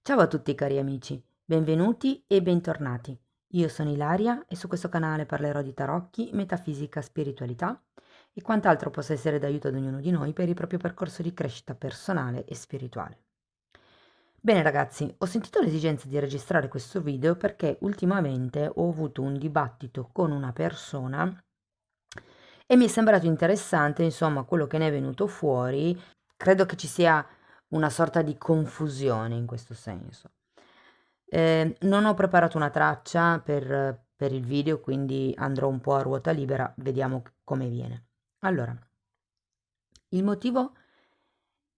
Ciao a tutti cari amici, benvenuti e bentornati. Io sono Ilaria e su questo canale parlerò di tarocchi, metafisica, spiritualità e quant'altro possa essere d'aiuto ad ognuno di noi per il proprio percorso di crescita personale e spirituale. Bene ragazzi, ho sentito l'esigenza di registrare questo video perché ultimamente ho avuto un dibattito con una persona e mi è sembrato interessante, insomma, quello che ne è venuto fuori. Credo che ci sia una sorta di confusione in questo senso. Non ho preparato una traccia per il video, quindi andrò un po' a ruota libera, vediamo come viene. Allora, il motivo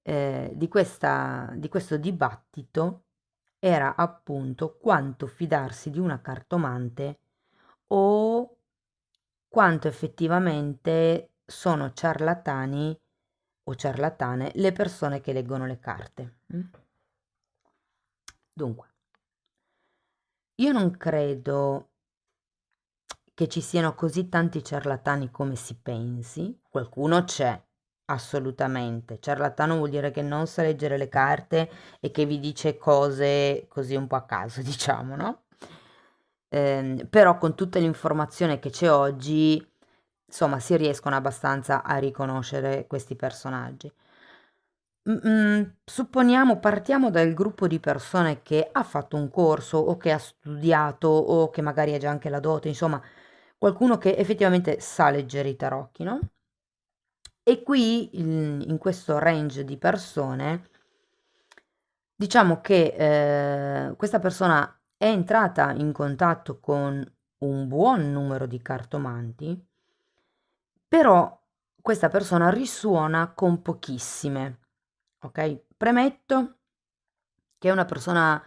di questo dibattito era appunto quanto fidarsi di una cartomante o quanto effettivamente sono ciarlatani o ciarlatane le persone che leggono le carte. Dunque, io non credo che ci siano così tanti ciarlatani come si pensi. Qualcuno c'è, assolutamente. Ciarlatano vuol dire che non sa leggere le carte e che vi dice cose così un po' a caso, diciamo, no? Però con tutte le informazioni che c'è oggi, insomma, si riescono abbastanza a riconoscere questi personaggi. Supponiamo, partiamo dal gruppo di persone che ha fatto un corso o che ha studiato o che magari ha già anche la dote, insomma, qualcuno che effettivamente sa leggere i tarocchi, no? E qui in questo range di persone, diciamo che questa persona è entrata in contatto con un buon numero di cartomanti, però questa persona risuona con pochissime, ok? Premetto che è una persona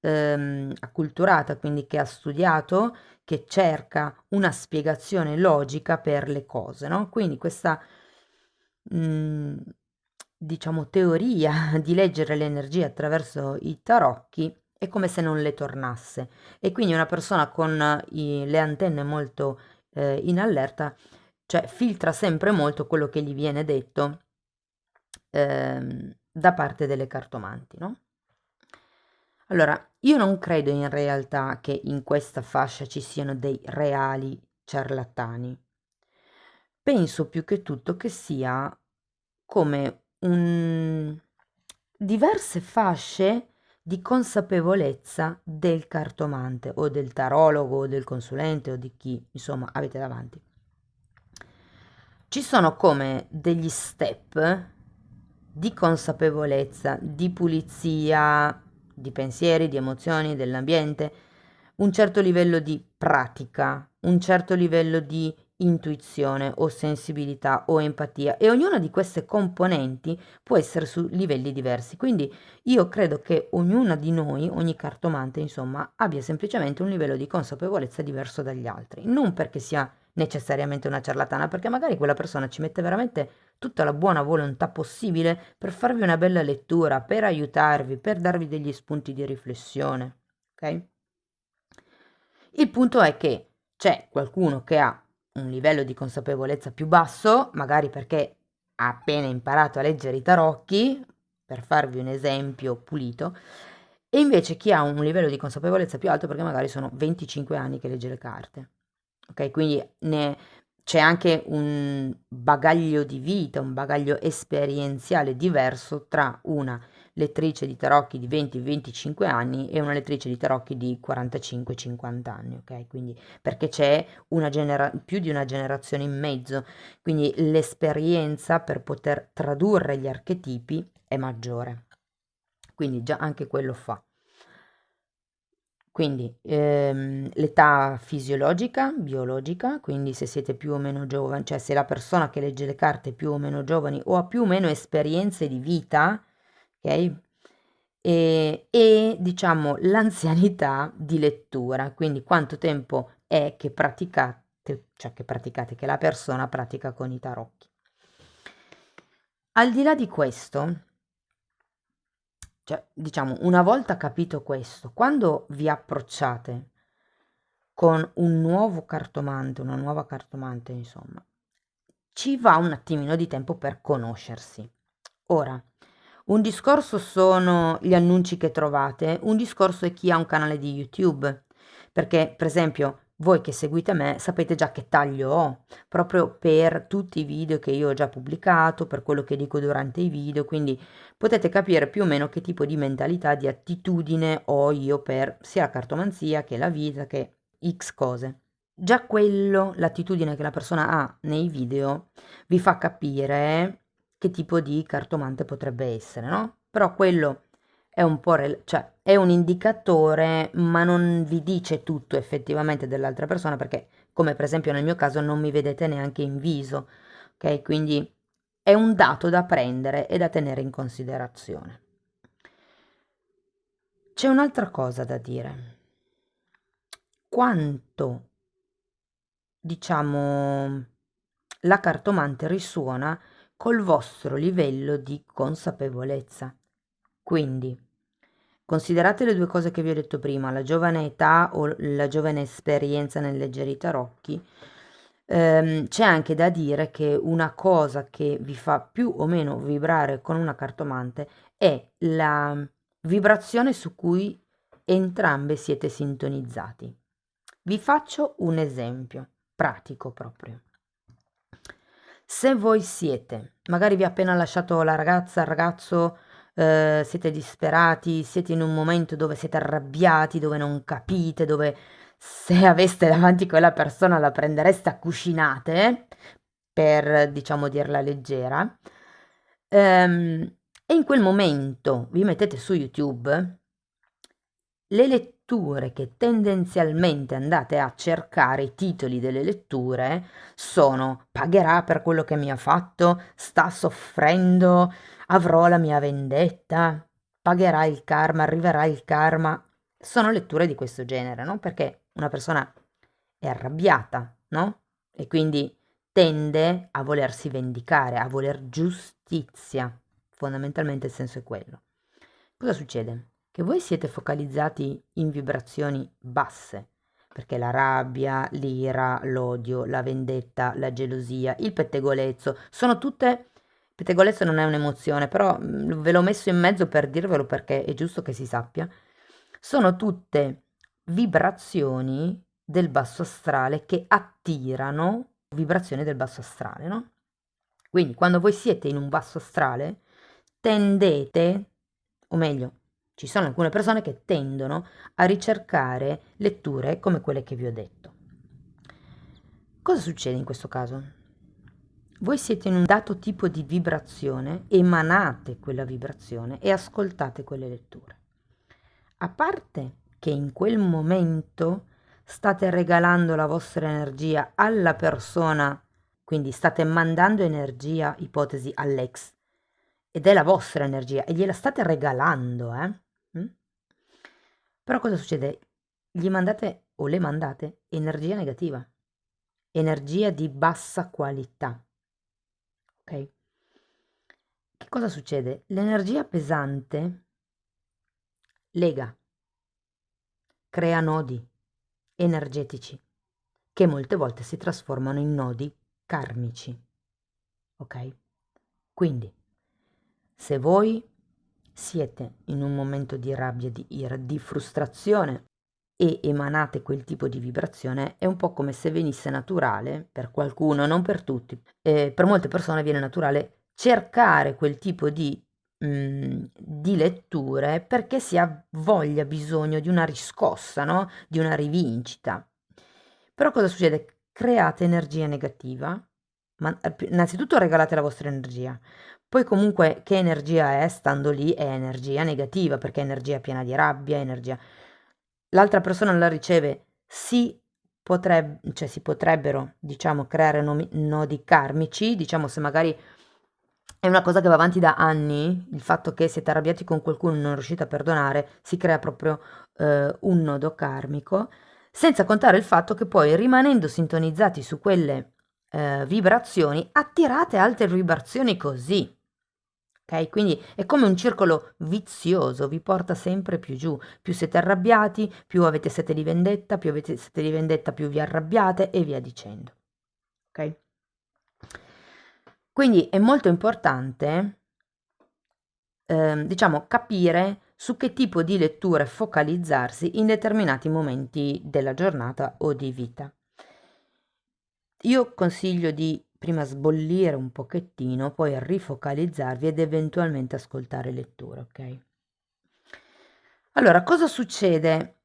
acculturata, quindi che ha studiato, che cerca una spiegazione logica per le cose, no? Quindi questa, mm, diciamo, teoria di leggere le energie attraverso i tarocchi è come se non le tornasse. E quindi una persona con le antenne molto in allerta, cioè filtra sempre molto quello che gli viene detto da parte delle cartomanti, no? Allora, io non credo in realtà che in questa fascia ci siano dei reali ciarlatani. Penso più che tutto che sia come diverse fasce di consapevolezza del cartomante o del tarologo o del consulente o di chi, insomma, avete davanti. Ci sono come degli step di consapevolezza, di pulizia, di pensieri, di emozioni, dell'ambiente, un certo livello di pratica, un certo livello di intuizione o sensibilità o empatia e ognuna di queste componenti può essere su livelli diversi. Quindi io credo che ognuna di noi, ogni cartomante, insomma, abbia semplicemente un livello di consapevolezza diverso dagli altri, non perché sia necessariamente una ciarlatana, perché magari quella persona ci mette veramente tutta la buona volontà possibile per farvi una bella lettura, per aiutarvi, per darvi degli spunti di riflessione, ok? Il punto è che c'è qualcuno che ha un livello di consapevolezza più basso, magari perché ha appena imparato a leggere i tarocchi, per farvi un esempio pulito, e invece chi ha un livello di consapevolezza più alto perché magari sono 25 anni che legge le carte. Ok, quindi c'è anche un bagaglio di vita, un bagaglio esperienziale diverso tra una lettrice di tarocchi di 20-25 anni e una lettrice di tarocchi di 45-50 anni, ok? Quindi perché c'è più di una generazione in mezzo, quindi l'esperienza per poter tradurre gli archetipi è maggiore. Quindi già anche quello fa. Quindi l'età fisiologica, biologica, quindi se siete più o meno giovani, cioè se la persona che legge le carte è più o meno giovani o ha più o meno esperienze di vita, ok? E diciamo l'anzianità di lettura, quindi quanto tempo è che praticate, che la persona pratica con i tarocchi. Al di là di questo, cioè, diciamo, una volta capito questo, quando vi approcciate con un nuovo cartomante, una nuova cartomante, insomma, ci va un attimino di tempo per conoscersi. Ora, Un discorso sono gli annunci che trovate, un discorso è chi ha un canale di YouTube, perché per esempio voi che seguite me sapete già che taglio ho, proprio per tutti i video che io ho già pubblicato, per quello che dico durante i video, quindi potete capire più o meno che tipo di mentalità, di attitudine ho io per sia la cartomanzia che la vita che X cose. Già quello, l'attitudine che la persona ha nei video, vi fa capire che tipo di cartomante potrebbe essere, no? Però quello è un po', cioè è un indicatore, ma non vi dice tutto effettivamente dell'altra persona, perché come per esempio nel mio caso non mi vedete neanche in viso, ok? Quindi è un dato da prendere e da tenere in considerazione. C'è un'altra cosa da dire. Quanto, diciamo, la cartomante risuona col vostro livello di consapevolezza. Quindi, considerate le due cose che vi ho detto prima, la giovane età o la giovane esperienza nel leggere i tarocchi. C'è anche da dire che una cosa che vi fa più o meno vibrare con una cartomante è la vibrazione su cui entrambe siete sintonizzati. Vi faccio un esempio pratico proprio. Se voi siete, magari vi ha appena lasciato la ragazza, il ragazzo, siete disperati, siete in un momento dove siete arrabbiati, dove non capite, dove se aveste davanti quella persona la prendereste a cuscinate, per diciamo dirla leggera, e in quel momento vi mettete su YouTube le letture che tendenzialmente andate a cercare, i titoli delle letture sono: pagherà per quello che mi ha fatto, sta soffrendo, avrò la mia vendetta, pagherà il karma, arriverà il karma. Sono letture di questo genere, no? Perché una persona è arrabbiata, no? E quindi tende a volersi vendicare, a voler giustizia. Fondamentalmente il senso è quello. Cosa succede? Che voi siete focalizzati in vibrazioni basse, perché la rabbia, l'ira, l'odio, la vendetta, la gelosia, il pettegolezzo, sono tutte... Pettegolezzo non è un'emozione, però ve l'ho messo in mezzo per dirvelo perché è giusto che si sappia. Sono tutte vibrazioni del basso astrale che attirano vibrazioni del basso astrale, no? Quindi quando voi siete in un basso astrale, tendete, o meglio, ci sono alcune persone che tendono a ricercare letture come quelle che vi ho detto. Cosa succede in questo caso? Voi siete in un dato tipo di vibrazione, emanate quella vibrazione e ascoltate quelle letture. A parte che in quel momento state regalando la vostra energia alla persona, quindi state mandando energia, ipotesi, all'ex, ed è la vostra energia e gliela state regalando, Mm? Però cosa succede? Gli mandate o le mandate energia negativa, energia di bassa qualità, ok? Che cosa succede? L'energia pesante lega, crea nodi energetici che molte volte si trasformano in nodi karmici, ok? Quindi, se voi siete in un momento di rabbia, di ira, di frustrazione e emanate quel tipo di vibrazione, è un po' come se venisse naturale per qualcuno, non per tutti. Per molte persone viene naturale cercare quel tipo di letture perché si ha voglia, bisogno di una riscossa, no? Di una rivincita. Però cosa succede? Create energia negativa, ma innanzitutto regalate la vostra energia. Poi comunque che energia è stando lì? È energia negativa perché è energia piena di rabbia, energia... L'altra persona la riceve, cioè si potrebbero, diciamo, creare nodi karmici, diciamo se magari è una cosa che va avanti da anni, il fatto che siete arrabbiati con qualcuno e non riuscite a perdonare, si crea proprio un nodo karmico, senza contare il fatto che poi rimanendo sintonizzati su quelle vibrazioni, attirate altre vibrazioni così. Ok? Quindi è come un circolo vizioso, vi porta sempre più giù. Più siete arrabbiati, più avete sete di vendetta, più avete sete di vendetta, più vi arrabbiate e via dicendo. Ok? Quindi è molto importante diciamo, capire su che tipo di letture focalizzarsi in determinati momenti della giornata o di vita. Io consiglio di prima sbollire un pochettino, poi rifocalizzarvi ed eventualmente ascoltare letture, ok? Allora, cosa succede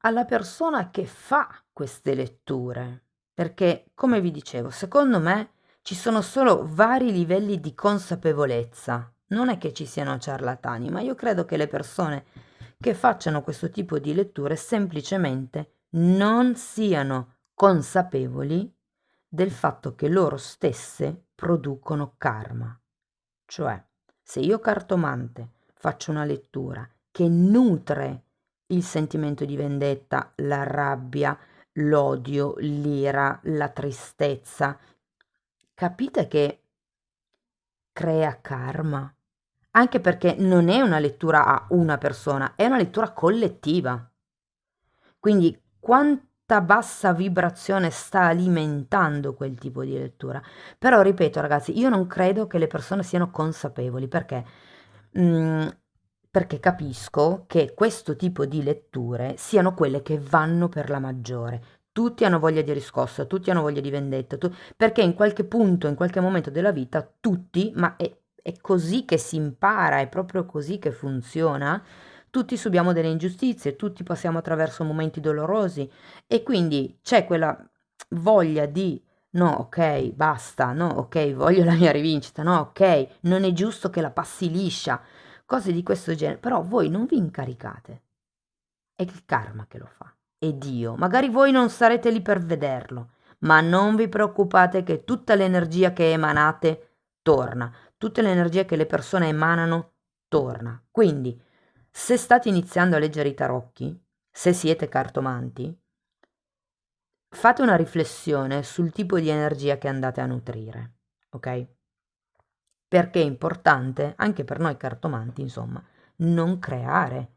alla persona che fa queste letture? Perché, come vi dicevo, secondo me ci sono solo vari livelli di consapevolezza. Non è che ci siano ciarlatani, ma io credo che le persone che facciano questo tipo di letture semplicemente non siano consapevoli del fatto che loro stesse producono karma. Cioè, se io cartomante faccio una lettura che nutre il sentimento di vendetta, la rabbia, l'odio, l'ira, la tristezza, capite che crea karma? Anche perché non è una lettura a una persona, è una lettura collettiva. Quindi quanta bassa vibrazione sta alimentando quel tipo di lettura. Però ripeto ragazzi, io non credo che le persone siano consapevoli perché, mm, perché capisco che questo tipo di letture siano quelle che vanno per la maggiore. Tutti hanno voglia di riscossa, tutti hanno voglia di vendetta, perché in qualche punto, in qualche momento della vita, tutti, ma è così che si impara, è proprio così che funziona, tutti subiamo delle ingiustizie, tutti passiamo attraverso momenti dolorosi e quindi c'è quella voglia di no, ok, basta, no, ok, voglio la mia rivincita, no, ok, non è giusto che la passi liscia, cose di questo genere, però voi non vi incaricate, è il karma che lo fa, è Dio, magari voi non sarete lì per vederlo, ma non vi preoccupate che tutta l'energia che emanate torna, tutta l'energia che le persone emanano torna, quindi se state iniziando a leggere i tarocchi, se siete cartomanti, fate una riflessione sul tipo di energia che andate a nutrire, ok? Perché è importante, anche per noi cartomanti, insomma, non creare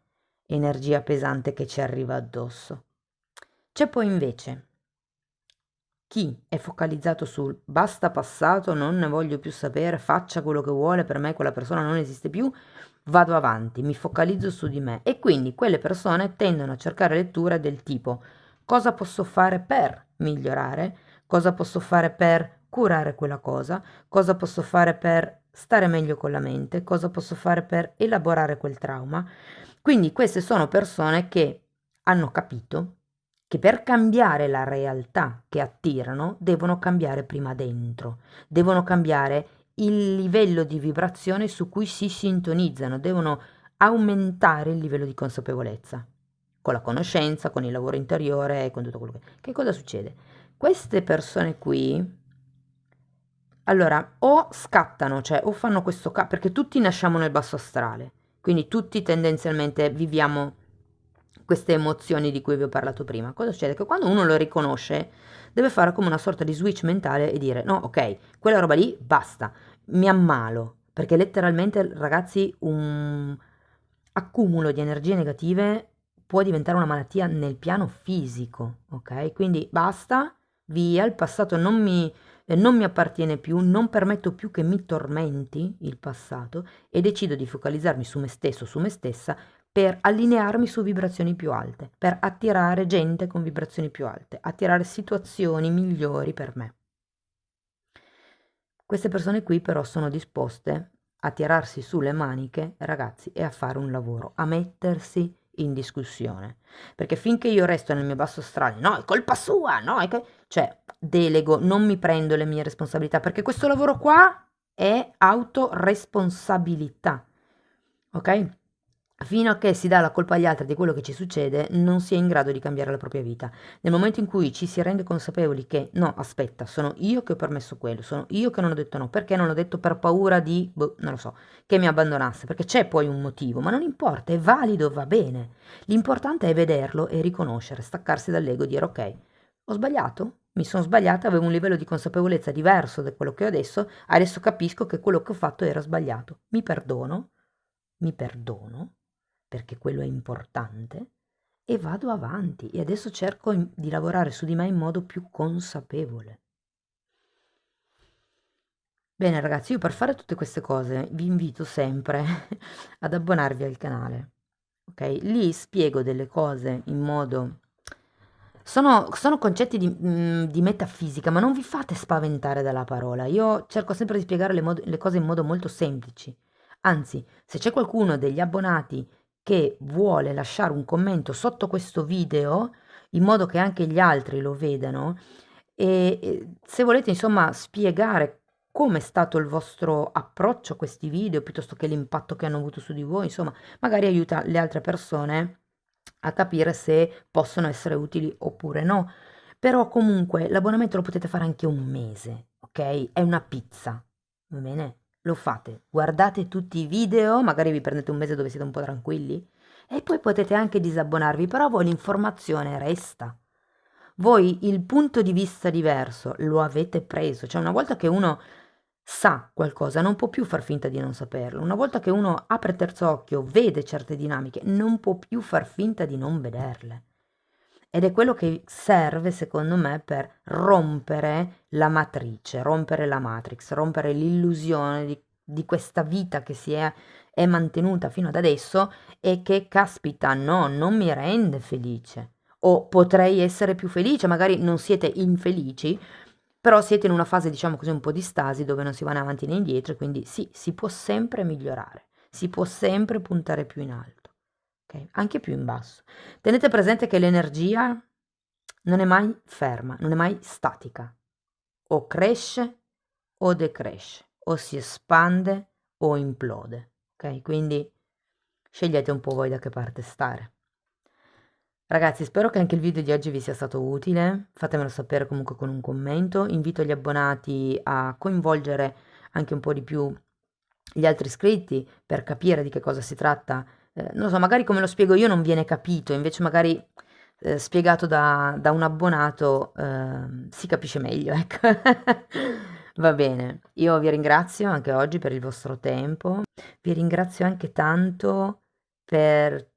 energia pesante che ci arriva addosso. C'è poi invece chi è focalizzato sul basta passato, non ne voglio più sapere, faccia quello che vuole, per me quella persona non esiste più, vado avanti, mi focalizzo su di me e quindi quelle persone tendono a cercare letture del tipo cosa posso fare per migliorare, cosa posso fare per curare quella cosa posso fare per stare meglio con la mente, cosa posso fare per elaborare quel trauma. Quindi queste sono persone che hanno capito che per cambiare la realtà che attirano devono cambiare prima dentro, devono cambiare il livello di vibrazione su cui si sintonizzano, devono aumentare il livello di consapevolezza con la conoscenza, con il lavoro interiore, con tutto quello che cosa succede? Queste persone qui allora o scattano, cioè o fanno questo perché tutti nasciamo nel basso astrale, quindi tutti tendenzialmente viviamo queste emozioni di cui vi ho parlato prima. Cosa succede? Che quando uno lo riconosce, deve fare come una sorta di switch mentale e dire: no, ok, quella roba lì basta, mi ammalo. Perché letteralmente, ragazzi, un accumulo di energie negative può diventare una malattia nel piano fisico, ok? Quindi basta, via, il passato non mi appartiene più, non permetto più che mi tormenti il passato e decido di focalizzarmi su me stesso, su me stessa per allinearmi su vibrazioni più alte, per attirare gente con vibrazioni più alte, attirare situazioni migliori per me. Queste persone qui però sono disposte a tirarsi su le maniche, ragazzi, e a fare un lavoro, a mettersi in discussione. Perché finché io resto nel mio basso astrale, no, è colpa sua, no, cioè delego, non mi prendo le mie responsabilità, perché questo lavoro qua è autoresponsabilità, ok? Fino a che si dà la colpa agli altri di quello che ci succede, non si è in grado di cambiare la propria vita. Nel momento in cui ci si rende consapevoli che no, aspetta, sono io che ho permesso quello, sono io che non ho detto no, perché non l'ho detto per paura di, boh, non lo so, che mi abbandonasse, perché c'è poi un motivo, ma non importa, è valido, va bene. L'importante è vederlo e riconoscere, staccarsi dall'ego e dire ok, ho sbagliato, mi sono sbagliata, avevo un livello di consapevolezza diverso da quello che ho adesso capisco che quello che ho fatto era sbagliato, mi perdono perché quello è importante e vado avanti e adesso cerco di lavorare su di me in modo più consapevole. Bene ragazzi, io per fare tutte queste cose vi invito sempre ad abbonarvi al canale, ok? Lì spiego delle cose in modo... sono concetti di metafisica, ma non vi fate spaventare dalla parola. Io cerco sempre di spiegare le cose in modo molto semplici. Anzi, se c'è qualcuno degli abbonati che vuole lasciare un commento sotto questo video, in modo che anche gli altri lo vedano, e se volete insomma spiegare come è stato il vostro approccio a questi video, piuttosto che l'impatto che hanno avuto su di voi, insomma, magari aiuta le altre persone a capire se possono essere utili oppure no. Però comunque l'abbonamento lo potete fare anche un mese, ok? È una pizza, va bene? Lo fate, guardate tutti i video, magari vi prendete un mese dove siete un po' tranquilli e poi potete anche disabbonarvi, però voi l'informazione resta. Voi il punto di vista diverso lo avete preso, cioè una volta che uno sa qualcosa non può più far finta di non saperlo, una volta che uno apre terzo occhio, vede certe dinamiche, non può più far finta di non vederle. Ed è quello che serve, secondo me, per rompere la matrice, rompere la matrix, rompere l'illusione di questa vita che è mantenuta fino ad adesso e che, caspita, no, non mi rende felice. O potrei essere più felice, magari non siete infelici, però siete in una fase, diciamo così, un po' di stasi dove non si va né avanti né indietro, e quindi sì, si può sempre migliorare, si può sempre puntare più in alto, ok? Anche più in basso. Tenete presente che l'energia non è mai ferma, non è mai statica. O cresce o decresce, o si espande o implode, ok? Quindi scegliete un po' voi da che parte stare. Ragazzi, spero che anche il video di oggi vi sia stato utile, fatemelo sapere comunque con un commento, invito gli abbonati a coinvolgere anche un po' di più gli altri iscritti per capire di che cosa si tratta. Non lo so, magari come lo spiego io non viene capito, invece magari spiegato da un abbonato si capisce meglio, ecco. Va bene, io vi ringrazio anche oggi per il vostro tempo, vi ringrazio anche tanto per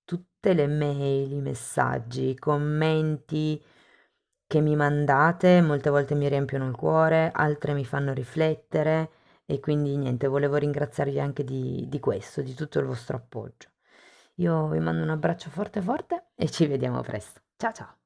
tutte le mail, i messaggi, i commenti che mi mandate, molte volte mi riempiono il cuore, altre mi fanno riflettere e quindi niente, volevo ringraziarvi anche di questo, di tutto il vostro appoggio. Io vi mando un abbraccio forte forte e ci vediamo presto. Ciao ciao!